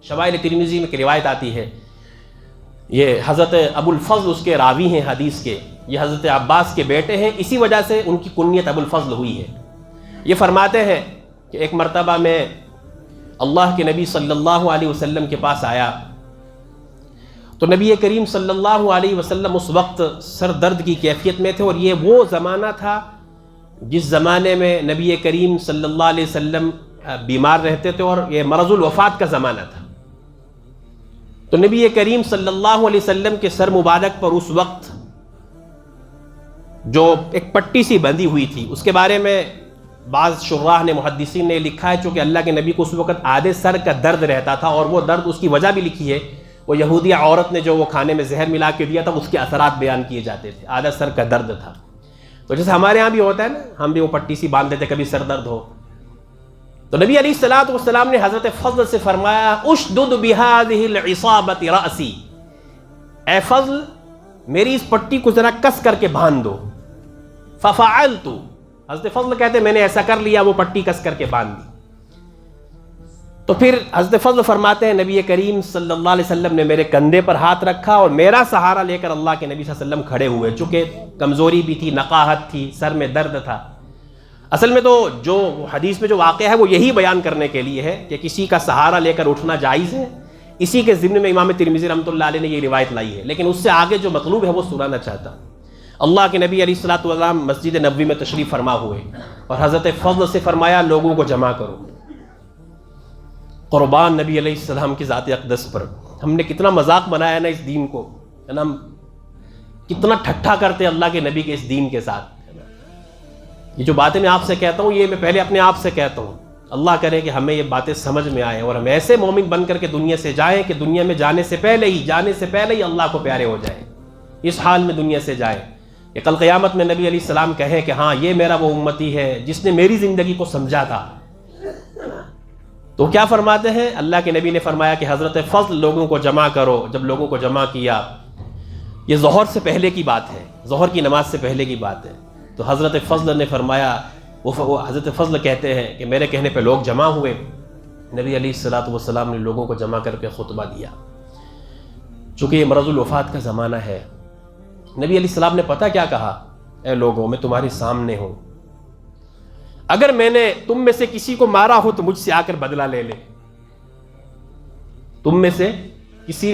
شمائل ترمذی میں ایک روایت آتی ہے، یہ حضرت ابو الفضل اس کے راوی ہیں حدیث کے، یہ حضرت عباس کے بیٹے ہیں، اسی وجہ سے ان کی کنیت ابو الفضل ہوئی ہے۔ یہ فرماتے ہیں کہ ایک مرتبہ میں اللہ کے نبی صلی اللہ علیہ وسلم کے پاس آیا تو نبی کریم صلی اللہ علیہ وسلم اس وقت سر درد کی کیفیت میں تھے، اور یہ وہ زمانہ تھا جس زمانے میں نبی کریم صلی اللہ علیہ وسلم بیمار رہتے تھے، اور یہ مرض الوفات کا زمانہ تھا۔ تو نبی کریم صلی اللہ علیہ وسلم کے سر مبارک پر اس وقت جو ایک پٹی سی بندھی ہوئی تھی، اس کے بارے میں بعض شراح نے محدثین نے لکھا ہے چونکہ اللہ کے نبی کو اس وقت آدھے سر کا درد رہتا تھا، اور وہ درد اس کی وجہ بھی لکھی ہے، وہ یہودیہ عورت نے جو وہ کھانے میں زہر ملا کے دیا تھا اس کے اثرات بیان کیے جاتے تھے، آدھا سر کا درد تھا۔ تو جیسے ہمارے ہاں بھی ہوتا ہے نا، ہم بھی وہ پٹی سی باندھ دیتے کبھی سر درد ہو۔ تو نبی علیہ الصلوۃ والسلام نے حضرت فضل سے فرمایا اشدد بهذه العصابة رأسی، اے فضل میری اس پٹی کو ذرا کس کر کے باندھ دو۔ ففعلت، حضرت فضل کہتے میں نے ایسا کر لیا، وہ پٹی کس کر کے باندھ دی۔ تو پھر حضرت فضل فرماتے ہیں نبی کریم صلی اللہ علیہ وسلم نے میرے کندھے پر ہاتھ رکھا اور میرا سہارا لے کر اللہ کے نبی صلی اللہ علیہ وسلم کھڑے ہوئے، چونکہ کمزوری بھی تھی، نقاہت تھی، سر میں درد تھا۔ اصل میں تو جو حدیث میں جو واقعہ ہے وہ یہی بیان کرنے کے لیے ہے کہ کسی کا سہارا لے کر اٹھنا جائز ہے، اسی کے ضمن میں امام ترمذی رحمۃ اللہ علیہ نے یہ روایت لائی ہے، لیکن اس سے آگے جو مطلوب ہے وہ سنانا چاہتا ہوں۔ اللہ کے نبی علیہ الصلوۃ والسلام مسجد نبوی میں تشریف فرما ہوئے اور حضرت فضل سے فرمایا لوگوں کو جمع کرو۔ قربان نبی علیہ السلام کی ذات اقدس پر ہم نے کتنا مذاق بنایا نا اس دین کو، ہے نا، کتنا ٹھٹھا کرتے اللہ کے نبی کے اس دین کے ساتھ۔ یہ جو باتیں میں آپ سے کہتا ہوں یہ میں پہلے اپنے آپ سے کہتا ہوں، اللہ کرے کہ ہمیں یہ باتیں سمجھ میں آئیں اور ہم ایسے مومن بن کر کے دنیا سے جائیں کہ دنیا میں جانے سے پہلے ہی اللہ کو پیارے ہو جائیں، اس حال میں دنیا سے جائیں کہ کل قیامت میں نبی علیہ السلام کہیں کہ ہاں یہ میرا وہ امتی ہے جس نے میری زندگی کو سمجھا تھا۔ تو کیا فرماتے ہیں؟ اللہ کے نبی نے فرمایا کہ حضرت فضل لوگوں کو جمع کرو۔ جب لوگوں کو جمع کیا، یہ ظہر سے پہلے کی بات ہے، ظہر کی نماز سے پہلے کی بات ہے، تو حضرت فضل نے فرمایا، وہ حضرت فضل کہتے ہیں کہ میرے کہنے پہ لوگ جمع ہوئے، نبی علیہ الصلوۃ والسلام نے لوگوں کو جمع کر کے خطبہ دیا۔ چونکہ یہ مرض الوفات کا زمانہ ہے، نبی علیہ السلام نے پتہ کیا کہا؟ اے لوگوں میں تمہارے سامنے ہوں، اگر میں نے تم میں سے کسی کو مارا ہو تو مجھ سے آ کر بدلہ لے لے۔ تم میں سے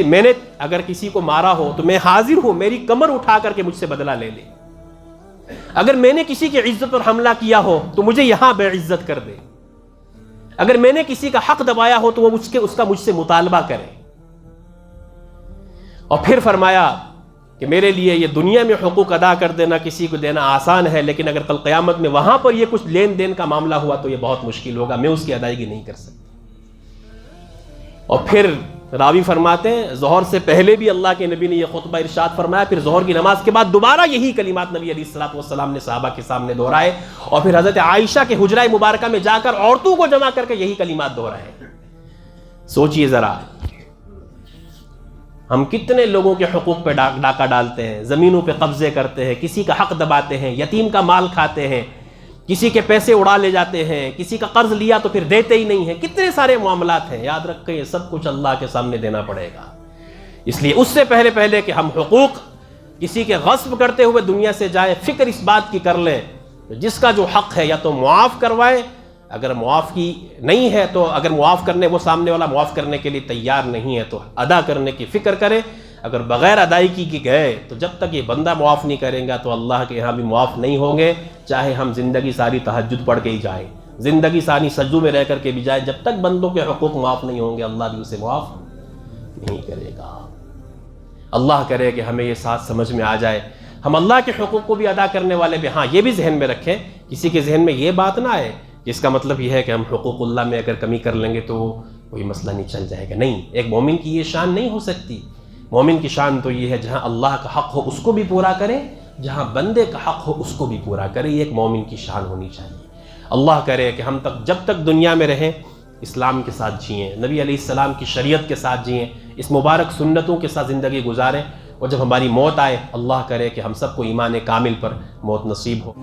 میں نے اگر کسی کو مارا ہو تو میں حاضر ہوں، میری کمر اٹھا کر کے مجھ سے بدلہ لے لے۔ اگر میں نے کسی کی عزت پر حملہ کیا ہو تو مجھے یہاں بے عزت کر دے۔ اگر میں نے کسی کا حق دبایا ہو تو وہ اس کا مجھ سے مطالبہ کرے۔ اور پھر فرمایا کہ میرے لیے یہ دنیا میں حقوق ادا کر دینا کسی کو دینا آسان ہے، لیکن اگر کل قیامت میں وہاں پر یہ کچھ لین دین کا معاملہ ہوا تو یہ بہت مشکل ہوگا، میں اس کی ادائیگی نہیں کر سکتا۔ اور پھر راوی فرماتے ہیں ظہر سے پہلے بھی اللہ کے نبی نے یہ خطبہ ارشاد فرمایا، پھر ظہر کی نماز کے بعد دوبارہ یہی کلمات نبی علیہ الصلوۃ والسلام نے صحابہ کے سامنے دہرائے، اور پھر حضرت عائشہ کے حجرہ مبارکہ میں جا کر عورتوں کو جمع کر کے یہی کلمات دہرائے۔ سوچئے ذرا، ہم کتنے لوگوں کے حقوق پہ ڈاکہ ڈالتے ہیں، زمینوں پہ قبضے کرتے ہیں، کسی کا حق دباتے ہیں، یتیم کا مال کھاتے ہیں، کسی کے پیسے اڑا لے جاتے ہیں، کسی کا قرض لیا تو پھر دیتے ہی نہیں ہیں، کتنے سارے معاملات ہیں۔ یاد رکھیں یہ سب کچھ اللہ کے سامنے دینا پڑے گا، اس لیے اس سے پہلے کہ ہم حقوق کسی کے غصب کرتے ہوئے دنیا سے جائیں، فکر اس بات کی کر لیں جس کا جو حق ہے یا تو معاف کروائیں، اگر معاف کی نہیں ہے تو اگر معاف کرنے وہ سامنے والا معاف کرنے کے لیے تیار نہیں ہے تو ادا کرنے کی فکر کرے۔ اگر بغیر ادائیگی کی گئے تو جب تک یہ بندہ معاف نہیں کرے گا تو اللہ کے یہاں بھی معاف نہیں ہوں گے، چاہے ہم زندگی ساری تہجد پڑھ کے ہی جائیں، زندگی ساری سجدوں میں رہ کر کے بھی جائیں، جب تک بندوں کے حقوق معاف نہیں ہوں گے اللہ بھی اسے معاف نہیں کرے گا۔ اللہ کرے کہ ہمیں یہ ساتھ سمجھ میں آ جائے، ہم اللہ کے حقوق کو بھی ادا کرنے والے بھی۔ ہاں یہ بھی ذہن میں رکھیں، کسی کے ذہن میں یہ بات نہ آئے جس کا مطلب یہ ہے کہ ہم حقوق اللہ میں اگر کمی کر لیں گے تو کوئی مسئلہ نہیں چل جائے گا۔ نہیں، ایک مومن کی یہ شان نہیں ہو سکتی۔ مومن کی شان تو یہ ہے جہاں اللہ کا حق ہو اس کو بھی پورا کرے، جہاں بندے کا حق ہو اس کو بھی پورا کرے، یہ ایک مومن کی شان ہونی چاہیے۔ اللہ کرے کہ ہم جب تک دنیا میں رہیں اسلام کے ساتھ جئیں، نبی علیہ السلام کی شریعت کے ساتھ جئیں، اس مبارک سنتوں کے ساتھ زندگی گزاریں، اور جب ہماری موت آئے اللہ کرے کہ ہم سب کو ایمان کامل پر موت نصیب ہو۔